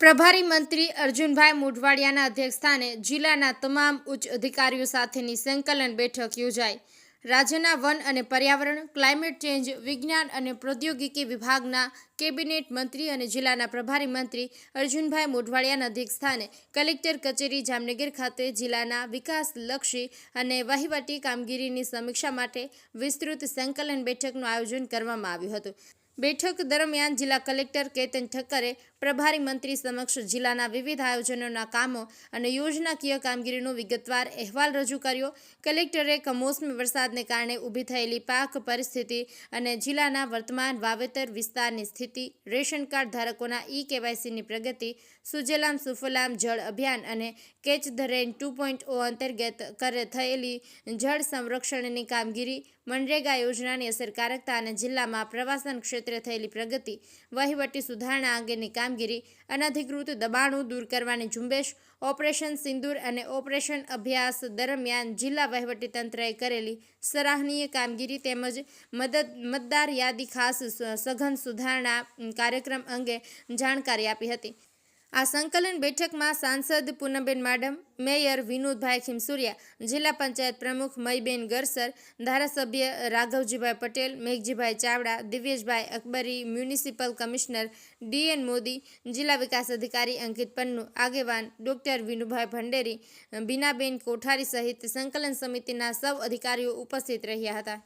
પ્રભારી મંત્રી અર્જુનભાઈ મોઢવાડિયાના અધ્યક્ષસ્થાને જિલ્લાના તમામ ઉચ્ચ અધિકારીઓ સાથેની સંકલન બેઠક યોજાઈ। રાજ્યના વન અને પર્યાવરણ, ક્લાઇમેટ ચેન્જ, વિજ્ઞાન અને પ્રૌદ્યોગિકી વિભાગના કેબિનેટ મંત્રી અને જિલ્લાના પ્રભારી મંત્રી અર્જુનભાઈ મોઢવાડિયાના અધ્યક્ષસ્થાને કલેક્ટર કચેરી જામનગર ખાતે જિલ્લાના વિકાસલક્ષી અને વહીવટી કામગીરીની સમીક્ષા માટે વિસ્તૃત સંકલન બેઠકનું આયોજન કરવામાં આવ્યું હતું। બેઠક દરમિયાન જિલ્લા કલેક્ટર કેતન ઠક્કરે પ્રભારી મંત્રી સમક્ષ જિલ્લાના વિવિધ આયોજનોના કામો અને યોજનાકીય કામગીરીનો વિગતવાર અહેવાલ રજૂ કર્યો। કલેક્ટરે કમોસમી વરસાદને કારણે ઊભી થયેલી પાક પરિસ્થિતિ અને જિલ્લાના વર્તમાન વાવેતર વિસ્તારની સ્થિતિ, રેશન કાર્ડ ધારકોના KYCની પ્રગતિ, સુજલામ સુફલામ જળ અભિયાન અને કેચ ધ રેન 2.0 અંતર્ગત થયેલી જળ સંરક્ષણની કામગીરી, મનરેગા યોજનાની અસરકારકતા અને જિલ્લામાં પ્રવાસન ક્ષેત્રે થયેલી પ્રગતિ, વહીવટી સુધારણા અંગેની કામગીરી, અનધિકૃત દબાણો દૂર કરવાની ઝુંબેશ, ઓપરેશન સિંદૂર અને ઓપરેશન અભ્યાસ દરમિયાન જિલ્લા વહીવટીતંત્રએ કરેલી સરાહનીય કામગીરી તેમજ મતદાર યાદી ખાસ સઘન સુધારણા કાર્યક્રમ અંગે જાણકારી આપી હતી। આ સંકલન બેઠકમાં સાંસદ પૂનમબેન માડમ, મેયર વિનોદભાઈ ખીમસુરિયા, જિલ્લા પંચાયત પ્રમુખ મઈબેન ગરસર, ધારાસભ્ય Raghavjibhai Patel, Meghjibhai Chavda, Divyeshbhai Akbari, municipal commissioner DN Modi, જિલ્લા વિકાસ અધિકારી અંકિત પન્નુ, આગેવાન ડોક્ટર વિનુભાઈ ભંડેરી, બીનાબેન કોઠારી સહિત સંકલન સમિતિના સૌ અધિકારીઓ ઉપસ્થિત રહ્યા હતા।